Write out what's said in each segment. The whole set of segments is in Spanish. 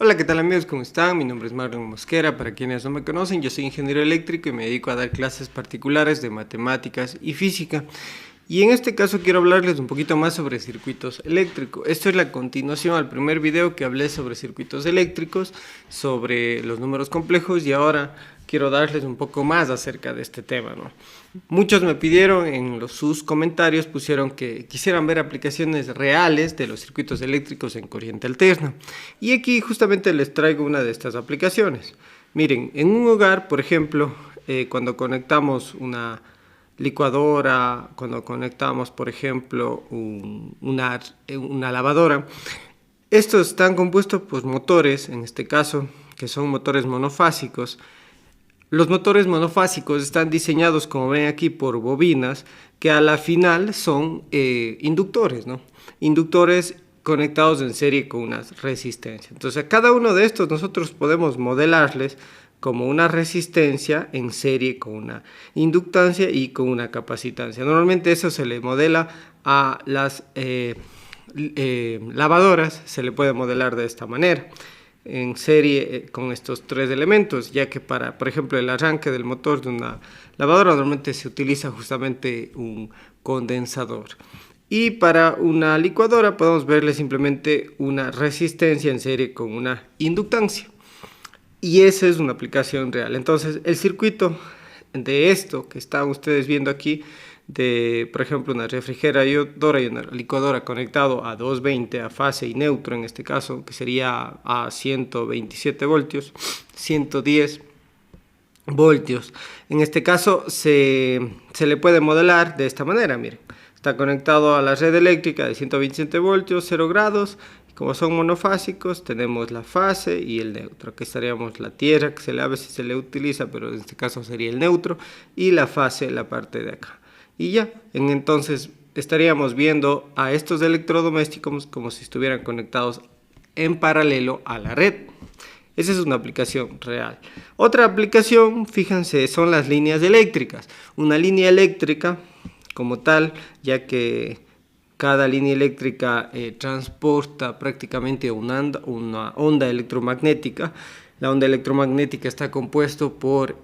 Hola, ¿qué tal amigos? ¿Cómo están? Mi nombre es Marlon Mosquera. Para quienes no me conocen, yo soy ingeniero eléctrico y me dedico a dar clases particulares de matemáticas y física. Y en este caso quiero hablarles un poquito más sobre circuitos eléctricos. Esto es la continuación al primer video que hablé sobre circuitos eléctricos, sobre los números complejos, y ahora quiero darles un poco más acerca de este tema, ¿no? Muchos me pidieron en sus comentarios, pusieron que quisieran ver aplicaciones reales de los circuitos eléctricos en corriente alterna. Y aquí justamente les traigo una de estas aplicaciones. Miren, en un hogar, por ejemplo, cuando conectamos una licuadora, cuando conectamos, por ejemplo, una lavadora, estos están compuestos por motores, en este caso, que son motores monofásicos. Los motores monofásicos están diseñados, como ven aquí, por bobinas que a la final son inductores, ¿no? Inductores conectados en serie con una resistencia. Entonces, a cada uno de estos nosotros podemos modelarles como una resistencia en serie con una inductancia y con una capacitancia. Normalmente eso se le modela a las lavadoras, se le puede modelar de esta manera en serie con estos tres elementos, ya que para, por ejemplo, el arranque del motor de una lavadora normalmente se utiliza justamente un condensador. Y para una licuadora podemos verle simplemente una resistencia en serie con una inductancia. Y esa es una aplicación real. Entonces, el circuito de esto que están ustedes viendo aquí, de por ejemplo una refrigeradora y una licuadora conectado a 220 a fase y neutro, en este caso, que sería a 127 voltios, 110 voltios. En este caso se le puede modelar de esta manera, miren. Está conectado a la red eléctrica de 127 voltios, 0 grados. Como son monofásicos, tenemos la fase y el neutro. Aquí estaríamos la tierra, que a veces se le utiliza, pero en este caso sería el neutro, y la fase, la parte de acá. Y ya, entonces estaríamos viendo a estos electrodomésticos como si estuvieran conectados en paralelo a la red. Esa es una aplicación real. Otra aplicación, fíjense, son las líneas eléctricas. Una línea eléctrica como tal, ya que cada línea eléctrica transporta prácticamente una onda electromagnética. La onda electromagnética está compuesta por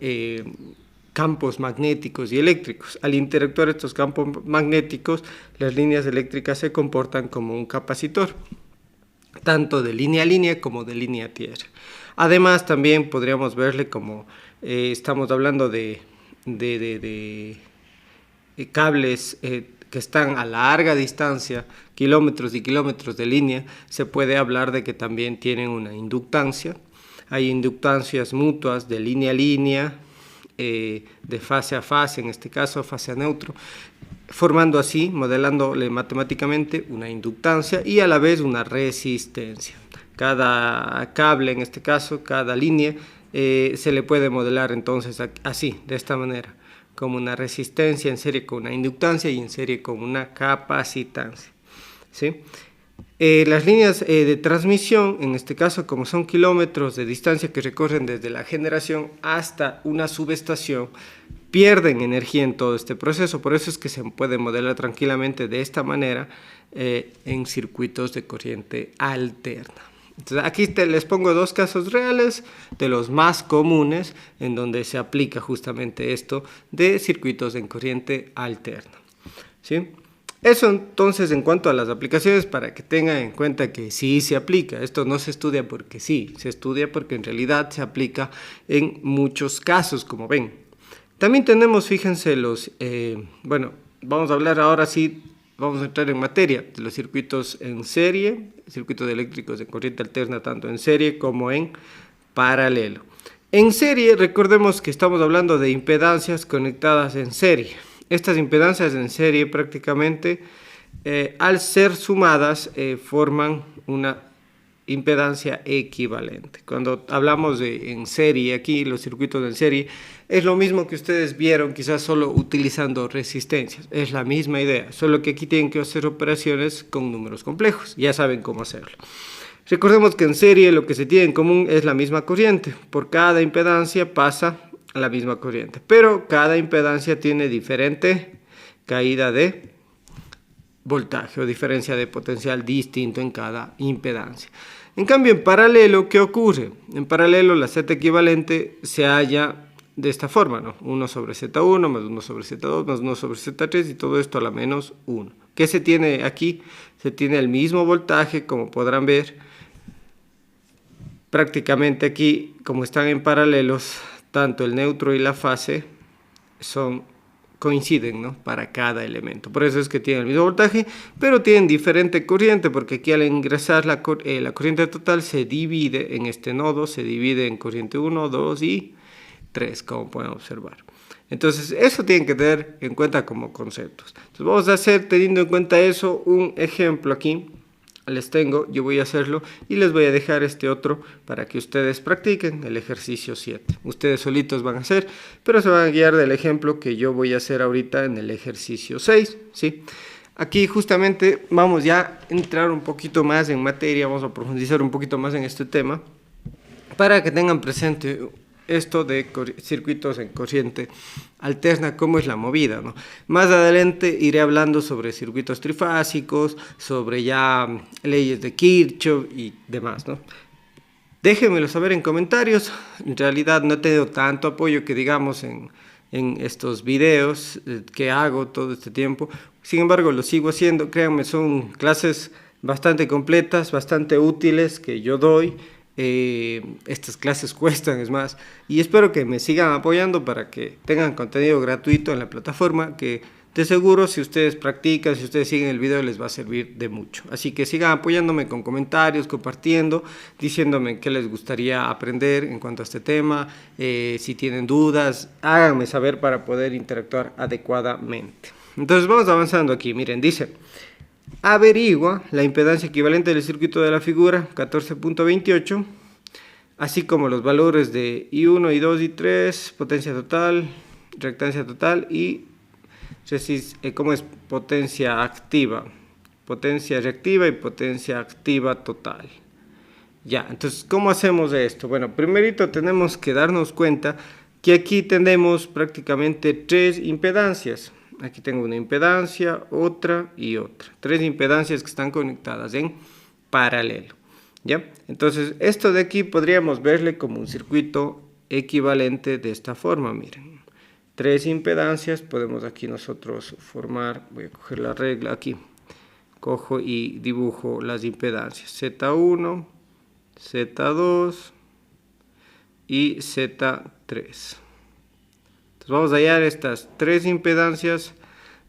campos magnéticos y eléctricos. Al interactuar estos campos magnéticos, las líneas eléctricas se comportan como un capacitor, tanto de línea a línea como de línea a tierra. Además, también podríamos verle como estamos hablando de cables que están a larga distancia, kilómetros y kilómetros de línea. Se puede hablar de que también tienen una inductancia. Hay inductancias mutuas de línea a línea, de fase a fase, en este caso fase a neutro, formando así, modelándole matemáticamente una inductancia y a la vez una resistencia. Cada cable, en este caso, cada línea, se le puede modelar entonces así, de esta manera, como una resistencia en serie con una inductancia y en serie con una capacitancia, ¿sí? Las líneas de transmisión, en este caso, como son kilómetros de distancia que recorren desde la generación hasta una subestación, pierden energía en todo este proceso. Por eso es que se puede modelar tranquilamente de esta manera en circuitos de corriente alterna. Entonces, aquí les pongo dos casos reales de los más comunes en donde se aplica justamente esto de circuitos en corriente alterna, ¿sí? Eso entonces en cuanto a las aplicaciones, para que tengan en cuenta que sí se aplica. Esto no se estudia porque sí, se estudia porque en realidad se aplica en muchos casos, como ven. También tenemos, fíjense, bueno, vamos a hablar ahora sí, vamos a entrar en materia de los circuitos en serie, circuitos eléctricos de corriente alterna, tanto en serie como en paralelo. En serie, recordemos que estamos hablando de impedancias conectadas en serie. Estas impedancias en serie prácticamente, al ser sumadas, forman una impedancia equivalente. Cuando hablamos de en serie, aquí los circuitos en serie, es lo mismo que ustedes vieron, quizás solo utilizando resistencias. Es la misma idea, solo que aquí tienen que hacer operaciones con números complejos. Ya saben cómo hacerlo. Recordemos que en serie lo que se tiene en común es la misma corriente. Por cada impedancia pasa la misma corriente, pero cada impedancia tiene diferente caída de voltaje o diferencia de potencial distinto en cada impedancia. En cambio, en paralelo, ¿qué ocurre? En paralelo, la Z equivalente se halla de esta forma, ¿no? 1 sobre Z1 más 1 sobre Z2 más 1 sobre Z3 y todo esto a la menos 1. ¿Qué se tiene aquí? Se tiene el mismo voltaje, como podrán ver. Prácticamente aquí, como están en paralelos, tanto el neutro y la fase coinciden, ¿no? Para cada elemento. Por eso es que tienen el mismo voltaje, pero tienen diferente corriente, porque aquí al ingresar la corriente total se divide en este nodo, se divide en corriente 1, 2 y 3, como pueden observar. Entonces, eso tienen que tener en cuenta como conceptos. Entonces, vamos a hacer, teniendo en cuenta eso, un ejemplo aquí. Yo voy a hacerlo y les voy a dejar este otro para que ustedes practiquen el ejercicio 7. Ustedes solitos van a hacer, pero se van a guiar del ejemplo que yo voy a hacer ahorita en el ejercicio 6, ¿sí? Aquí justamente vamos ya a entrar un poquito más en materia, vamos a profundizar un poquito más en este tema, para que tengan presente esto de circuitos en corriente alterna, cómo es la movida, ¿no? Más adelante iré hablando sobre circuitos trifásicos, sobre ya leyes de Kirchhoff y demás, ¿no? Déjenmelo saber en comentarios. En realidad no he tenido tanto apoyo que digamos en estos videos que hago todo este tiempo. Sin embargo, lo sigo haciendo. Créanme, son clases bastante completas, bastante útiles que yo doy. Estas clases cuestan, es más, y espero que me sigan apoyando para que tengan contenido gratuito en la plataforma, que de seguro si ustedes practican, si ustedes siguen el video, les va a servir de mucho. Así que sigan apoyándome con comentarios, compartiendo, diciéndome qué les gustaría aprender en cuanto a este tema. Si tienen dudas, háganme saber para poder interactuar adecuadamente. Entonces vamos avanzando aquí. Miren, dice: averigua la impedancia equivalente del circuito de la figura 14.28, así como los valores de I1, I2, I3, potencia total, reactancia total y ¿cómo es? Potencia activa, potencia reactiva y potencia activa total. Ya, entonces, ¿cómo hacemos esto? Bueno, primerito tenemos que darnos cuenta que aquí tenemos prácticamente 3 impedancias. Aquí tengo una impedancia, otra y otra. 3 impedancias que están conectadas en paralelo. ¿Ya? Entonces, esto de aquí podríamos verle como un circuito equivalente de esta forma. Miren, 3 impedancias. Podemos aquí nosotros formar, voy a coger la regla aquí. Cojo y dibujo las impedancias. Z1, Z2 y Z3. Vamos a hallar estas 3 impedancias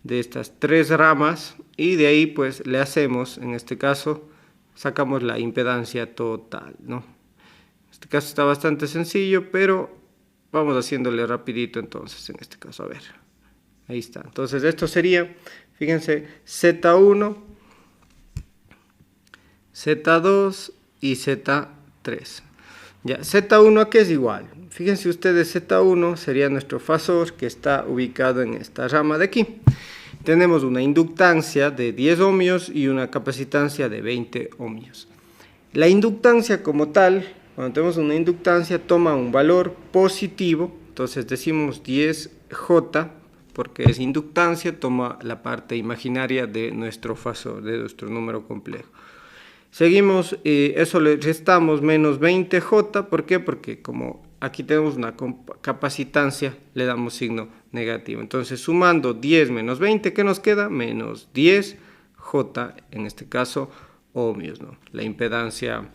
de estas 3 ramas y de ahí pues le hacemos, en este caso, sacamos la impedancia total, ¿no? En este caso está bastante sencillo, pero vamos haciéndole rapidito entonces, en este caso, a ver. Ahí está. Entonces esto sería, fíjense, Z1, Z2 y Z3. Ya, Z1 ¿a qué es igual? Fíjense ustedes, Z1 sería nuestro fasor que está ubicado en esta rama de aquí. Tenemos una inductancia de 10 ohmios y una capacitancia de 20 ohmios. La inductancia como tal, cuando tenemos una inductancia, toma un valor positivo, entonces decimos 10J, porque es inductancia, toma la parte imaginaria de nuestro fasor, de nuestro número complejo. Seguimos, eso le restamos menos 20J, ¿por qué? Porque como aquí tenemos una capacitancia, le damos signo negativo. Entonces, sumando 10 menos 20, ¿qué nos queda? Menos 10J, en este caso, ohmios, ¿no? La impedancia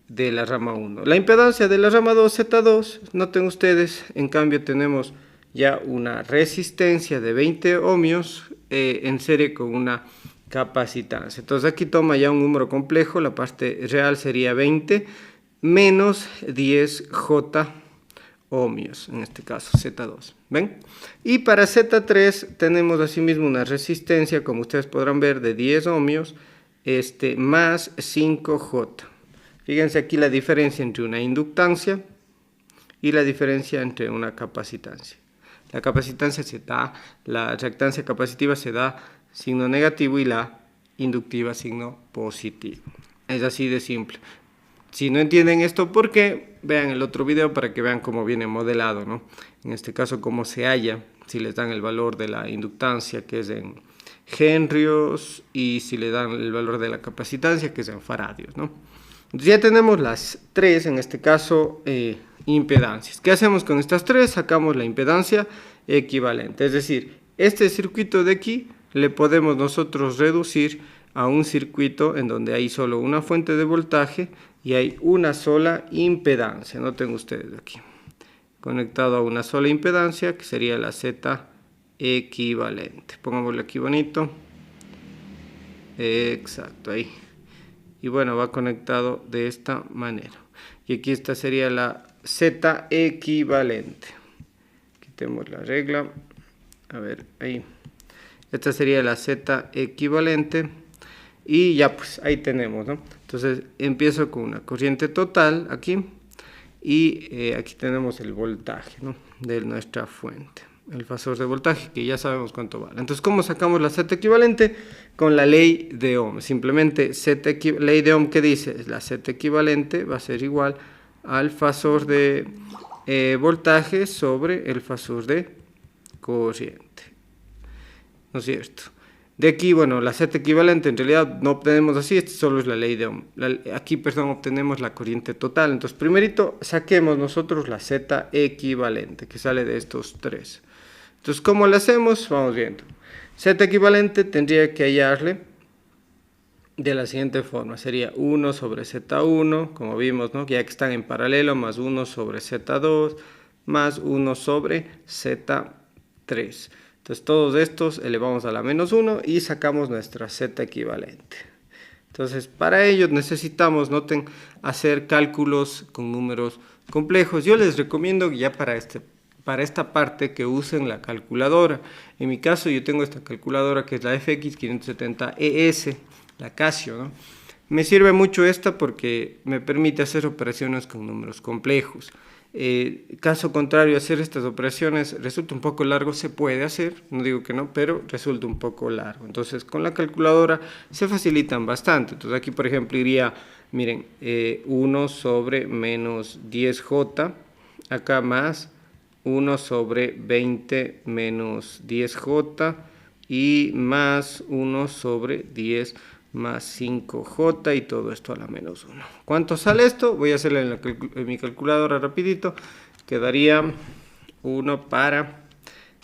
de la rama 1. La impedancia de la rama 2, Z2, noten ustedes, en cambio tenemos ya una resistencia de 20 ohmios en serie con una capacitancia. Entonces aquí toma ya un número complejo, la parte real sería 20 menos 10J ohmios, en este caso Z2, ¿ven? Y para Z3 tenemos asimismo una resistencia, como ustedes podrán ver, de 10 ohmios más 5J. Fíjense aquí la diferencia entre una inductancia y la diferencia entre una capacitancia. La capacitancia se da, la reactancia capacitiva se da signo negativo y la inductiva signo positivo. Es así de simple. Si no entienden esto, ¿por qué? Vean el otro video para que vean cómo viene modelado, ¿no? En este caso, cómo se halla, si les dan el valor de la inductancia, que es en henrios, y si le dan el valor de la capacitancia, que es en faradios, ¿no? Entonces ya tenemos las tres, en este caso, impedancias. ¿Qué hacemos con estas tres? Sacamos la impedancia equivalente. Es decir, este circuito de aquí le podemos nosotros reducir a un circuito en donde hay solo una fuente de voltaje y hay una sola impedancia. Noten ustedes aquí, conectado a una sola impedancia, que sería la Z equivalente. Pongámoslo aquí bonito. Exacto, ahí. Y bueno, va conectado de esta manera. Y aquí esta sería la Z equivalente. Quitemos la regla. A ver, ahí. Esta sería la Z equivalente. Y ya pues ahí tenemos, ¿no? Entonces empiezo con una corriente total aquí. Y aquí tenemos el voltaje, ¿no?, de nuestra fuente. El fasor de voltaje, que ya sabemos cuánto vale. Entonces, ¿cómo sacamos la Z equivalente? Con la ley de Ohm. Simplemente ley de Ohm, que dice, la Z equivalente va a ser igual al fasor de voltaje sobre el fasor de corriente, ¿no es cierto? De aquí, bueno, la Z equivalente en realidad no obtenemos así, esto solo es la ley de Ohm. Aquí, perdón, obtenemos la corriente total. Entonces, primerito saquemos nosotros la Z equivalente, que sale de estos tres. Entonces, ¿cómo lo hacemos? Vamos viendo. Z equivalente tendría que hallarle de la siguiente forma. Sería 1 sobre Z1, como vimos, ¿no?, ya que están en paralelo, más 1 sobre Z2, más 1 sobre Z3. Entonces todos estos elevamos a la menos 1 y sacamos nuestra Z equivalente. Entonces para ello necesitamos, noten, hacer cálculos con números complejos. Yo les recomiendo ya para esta parte que usen la calculadora. En mi caso yo tengo esta calculadora que es la FX570ES, la Casio, ¿no? Me sirve mucho esta porque me permite hacer operaciones con números complejos. Caso contrario, hacer estas operaciones resulta un poco largo. Se puede hacer, no digo que no, pero resulta un poco largo. Entonces con la calculadora se facilitan bastante. Entonces aquí, por ejemplo, iría, miren, 1 sobre menos 10J, acá más 1 sobre 20 menos 10J y más 1 sobre 10 más 5J y todo esto a la menos 1. ¿Cuánto sale esto? Voy a hacerlo en mi calculadora rapidito. Quedaría 1 para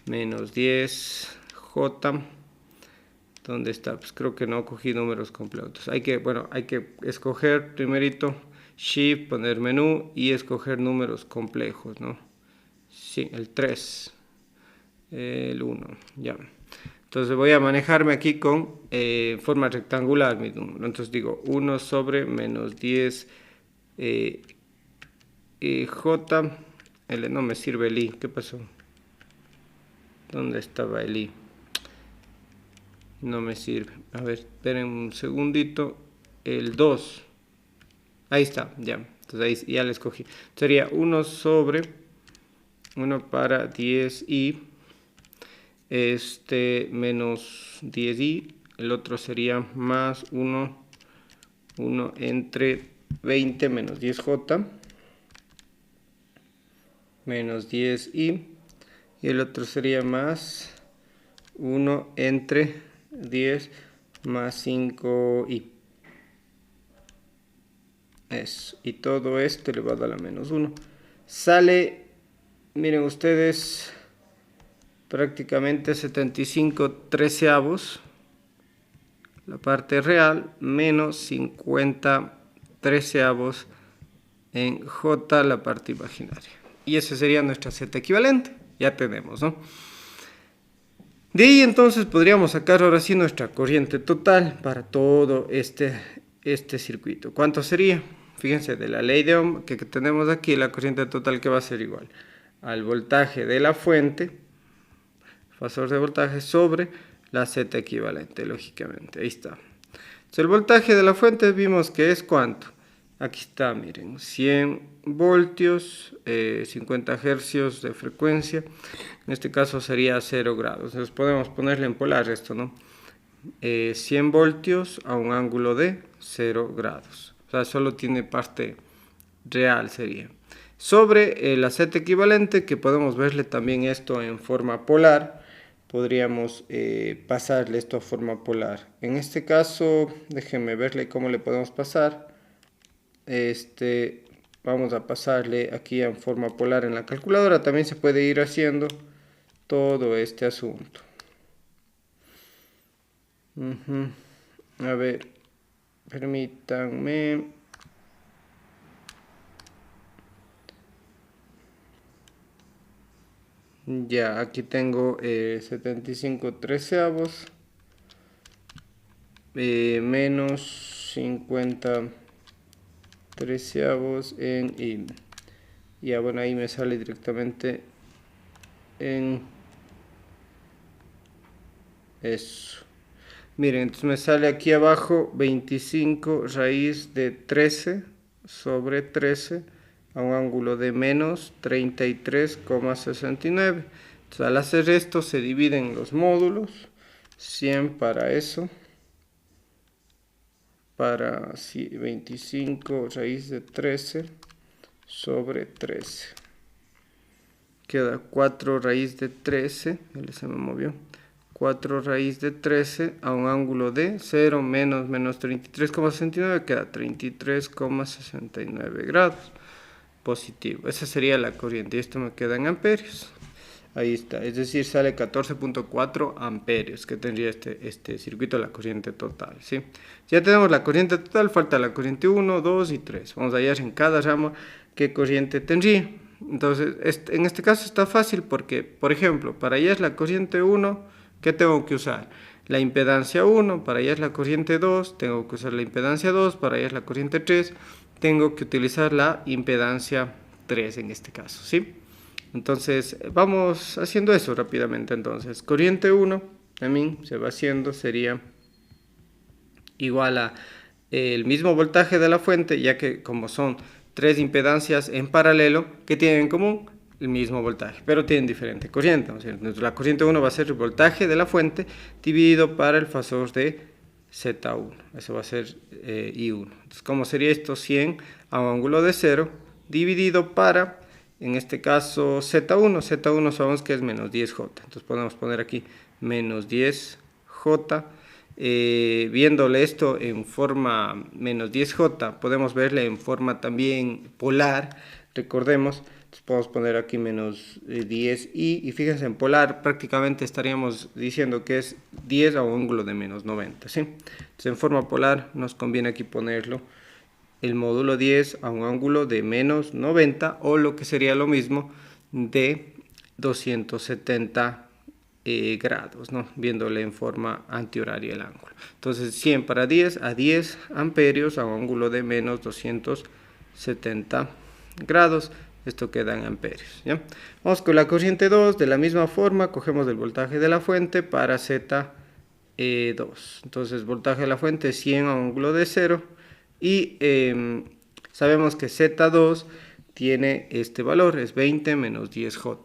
menos 10J. ¿Dónde está? Pues creo que no cogí números completos. Hay que escoger primerito Shift, poner menú y escoger números complejos, ¿no? Sí, el 3, el 1, ya. Entonces voy a manejarme aquí con forma rectangular mi número. Entonces digo 1 sobre menos 10 J. No me sirve el I. ¿Qué pasó? ¿Dónde estaba el I? No me sirve. A ver, esperen un segundito. El 2. Ahí está, ya. Entonces ahí ya le escogí. Sería 1 sobre 1 para 10i. Menos 10i, el otro sería más 1 entre 20 menos 10j, menos 10i, y el otro sería más 1 entre 10 más 5i. Eso, y todo esto elevado a la menos 1. Sale, miren ustedes, prácticamente 75/13, la parte real, menos 50/13 en J, la parte imaginaria. Y esa sería nuestra Z equivalente. Ya tenemos, ¿no? De ahí entonces podríamos sacar ahora sí nuestra corriente total para todo este circuito. ¿Cuánto sería? Fíjense, de la ley de Ohm que tenemos aquí, la corriente total que va a ser igual al voltaje de la fuente, fasor de voltaje, sobre la Z equivalente, lógicamente. Ahí está. Entonces, el voltaje de la fuente vimos que es ¿cuánto? Aquí está, miren, 100 voltios, 50 hercios de frecuencia. En este caso sería 0 grados. Entonces podemos ponerle en polar esto, ¿no? 100 voltios a un ángulo de 0 grados. O sea, solo tiene parte real, sería. Sobre la Z equivalente, que podemos verle también esto en forma polar, podríamos pasarle esto a forma polar. En este caso, déjenme verle cómo le podemos pasar. vamos a pasarle aquí en forma polar en la calculadora. También se puede ir haciendo todo este asunto. A ver, permítanme. Ya, aquí tengo 75 treceavos menos 50 treceavos en y. Ya, bueno, ahí me sale directamente en eso. Miren, entonces me sale aquí abajo 25 raíz de 13 sobre 13 a un ángulo de menos 33,69. Entonces al hacer esto se dividen los módulos, 100 para eso, para 25 raíz de 13 sobre 13. Queda 4 raíz de 13, se me movió. 4 raíz de 13 a un ángulo de 0 menos 33,69 queda 33,69 grados positivo. Esa sería la corriente y esto me queda en amperios. Ahí está, es decir, sale 14,4 amperios que tendría este circuito, la corriente total, ¿sí? Ya tenemos la corriente total, falta la corriente 1, 2 y 3. Vamos a hallar en cada rama qué corriente tendría. Entonces, en este caso está fácil porque, por ejemplo, para hallar la corriente 1, ¿qué tengo que usar? La impedancia 1, para hallar la corriente 2, tengo que usar la impedancia 2, para hallar la corriente 3, tengo que utilizar la impedancia 3 en este caso, ¿sí? Entonces, vamos haciendo eso rápidamente. Entonces, corriente 1 también se va haciendo, sería igual a el mismo voltaje de la fuente, ya que como son 3 impedancias en paralelo, ¿qué tienen en común? El mismo voltaje, pero tienen diferente corriente, ¿no es cierto? Entonces, la corriente 1 va a ser el voltaje de la fuente dividido para el fasor de Z1. Eso va a ser I1. Entonces, ¿cómo sería esto? 100 a un ángulo de 0 dividido para, en este caso, Z1. Z1 sabemos que es menos 10J. Entonces, podemos poner aquí menos 10J. Viéndole esto en forma menos 10J, podemos verle en forma también polar. Recordemos. Entonces podemos poner aquí menos 10i y fíjense en polar prácticamente estaríamos diciendo que es 10 a un ángulo de menos 90, ¿sí? Entonces en forma polar nos conviene aquí ponerlo el módulo 10 a un ángulo de menos 90 o lo que sería lo mismo de 270 grados, ¿no? Viéndole en forma antihoraria el ángulo. Entonces 100 para 10 a 10 amperios a un ángulo de menos 270 grados. Esto queda en amperios, ¿ya? Vamos con la corriente 2, de la misma forma, cogemos el voltaje de la fuente para Z2. Entonces, voltaje de la fuente 100 a un ángulo de 0 y sabemos que Z2 tiene este valor, es 20 menos 10J.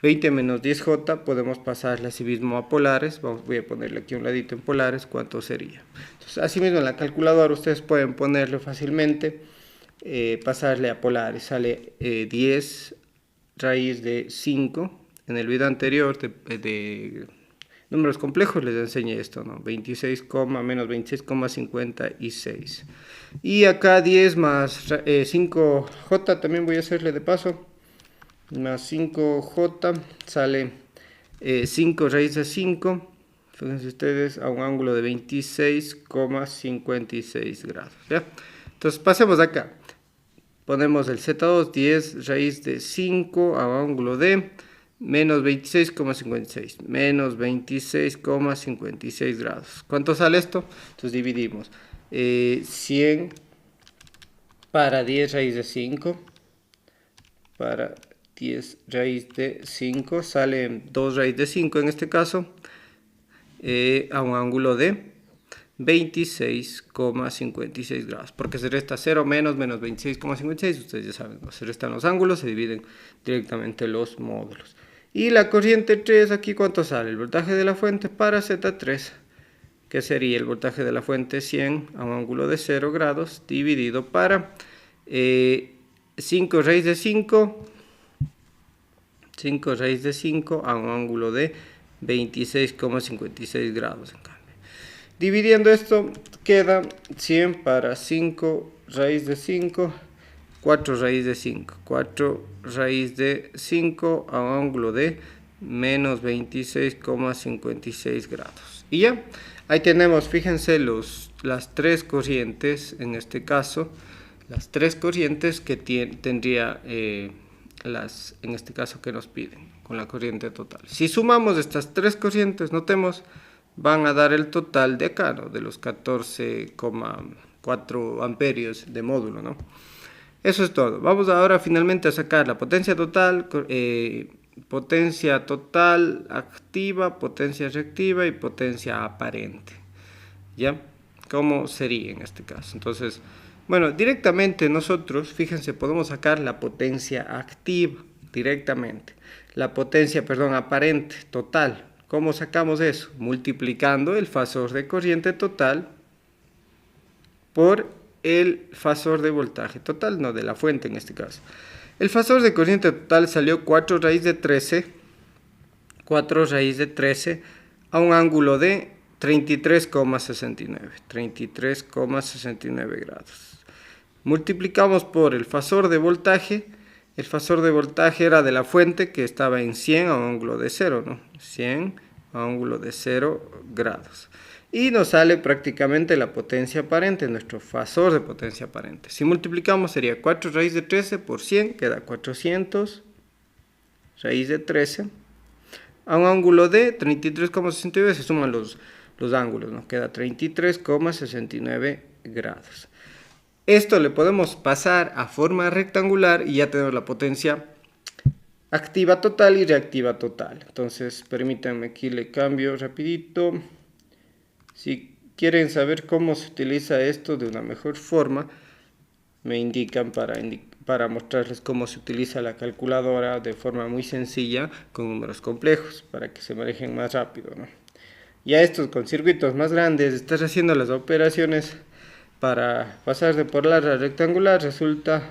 20 menos 10J podemos pasarle así mismo a polares, voy a ponerle aquí un ladito en polares, ¿cuánto sería? Entonces, así mismo en la calculadora ustedes pueden ponerlo fácilmente. Pasarle a polares sale 10 raíz de 5. En el video anterior de números complejos les enseñé esto, ¿no? 26, menos 26,56. Y acá 10 más 5J, también voy a hacerle de paso, más 5J, sale 5 raíz de 5. Fíjense ustedes, a un ángulo de 26,56 grados, ¿ya? Entonces pasemos acá. Ponemos el Z2, 10 raíz de 5 a un ángulo de menos 26,56. Menos 26,56 grados. ¿Cuánto sale esto? Entonces dividimos. 100 para 10 raíz de 5. Para 10 raíz de 5 sale 2 raíz de 5 en este caso. A un ángulo de 26,56 grados, porque se resta 0 menos 26,56, ustedes ya saben, ¿no? Se restan los ángulos, se dividen directamente los módulos. Y la corriente 3, aquí ¿cuánto sale? El voltaje de la fuente para Z3, que sería el voltaje de la fuente 100 a un ángulo de 0 grados, dividido para 5 raíz de 5, 5 raíz de 5 a un ángulo de 26,56 grados en cambio. Dividiendo esto queda 100 para 5 raíz de 5, 4 raíz de 5, 4 raíz de 5 a un ángulo de menos 26,56 grados. Y ya, ahí tenemos, fíjense, las tres corrientes, en este caso, las tres corrientes que tendría en este caso que nos piden, con la corriente total. Si sumamos estas tres corrientes, notemos, van a dar el total de acá, ¿no? De los 14,4 amperios de módulo, ¿no? Eso es todo. Vamos ahora finalmente a sacar la potencia total activa, potencia reactiva y potencia aparente. ¿Ya? ¿Cómo sería en este caso? Entonces, bueno, directamente nosotros, fíjense, podemos sacar la potencia activa directamente. La potencia, perdón, aparente, total. ¿Cómo sacamos eso? Multiplicando el fasor de corriente total por el fasor de voltaje total, no, de la fuente en este caso. El fasor de corriente total salió 4 raíz de 13 a un ángulo de 33,69 grados. Multiplicamos por el fasor de voltaje. El fasor de voltaje era de la fuente, que estaba en 100 a un ángulo de 0, ¿no? 100 a un ángulo de 0 grados. Y nos sale prácticamente la potencia aparente, nuestro fasor de potencia aparente. Si multiplicamos sería 4 raíz de 13 por 100, queda 400 raíz de 13 a un ángulo de 33,69, se suman los ángulos, ¿no? Queda 33,69 grados. Esto le podemos pasar a forma rectangular y ya tenemos la potencia activa total y reactiva total. Entonces, permítanme aquí le cambio rapidito. Si quieren saber cómo se utiliza esto de una mejor forma, me indican para mostrarles cómo se utiliza la calculadora de forma muy sencilla con números complejos, para que se manejen más rápido, ¿no? Ya estos con circuitos más grandes, estar haciendo las operaciones para pasar de polar a rectangular resulta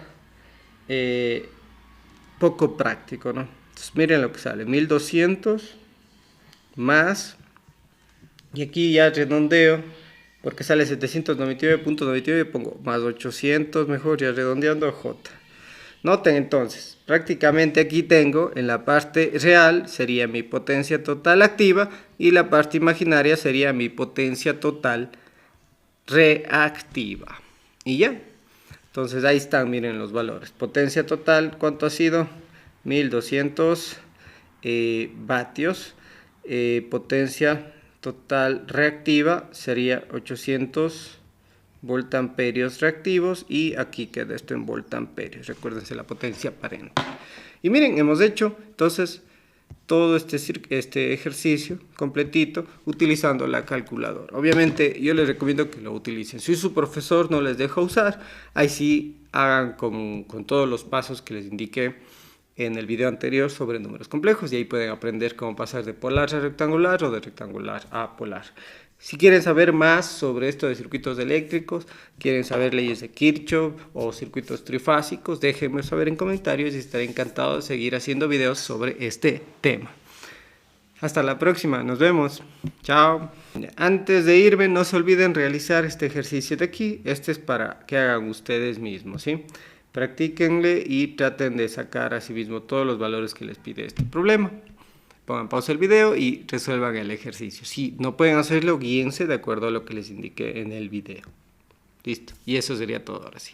poco práctico, ¿no? Entonces miren lo que sale, 1200 más, y aquí ya redondeo, porque sale 799.99, pongo más 800, mejor ya redondeando a J. Noten entonces, prácticamente aquí tengo, en la parte real sería mi potencia total activa y la parte imaginaria sería mi potencia total reactiva. Y ya. Entonces ahí están, miren los valores. Potencia total, ¿cuánto ha sido? 1200 vatios. Potencia total reactiva sería 800 voltamperios reactivos, y aquí queda esto en voltamperios. Recuérdense la potencia aparente. Y miren, hemos hecho entonces todo este ejercicio completito utilizando la calculadora. Obviamente yo les recomiendo que lo utilicen. Si su profesor no les deja usar, ahí sí hagan con todos los pasos que les indiqué en el video anterior sobre números complejos, y ahí pueden aprender cómo pasar de polar a rectangular o de rectangular a polar. Si quieren saber más sobre esto de circuitos eléctricos, quieren saber leyes de Kirchhoff o circuitos trifásicos, déjenme saber en comentarios y estaré encantado de seguir haciendo videos sobre este tema. Hasta la próxima, nos vemos. Chao. Antes de irme, no se olviden realizar este ejercicio de aquí. Este es para que hagan ustedes mismos, ¿sí? Practíquenle y traten de sacar a sí mismo todos los valores que les pide este problema. Pongan pausa el video y resuelvan el ejercicio. Si no pueden hacerlo, guíense de acuerdo a lo que les indiqué en el video. Listo. Y eso sería todo ahora sí.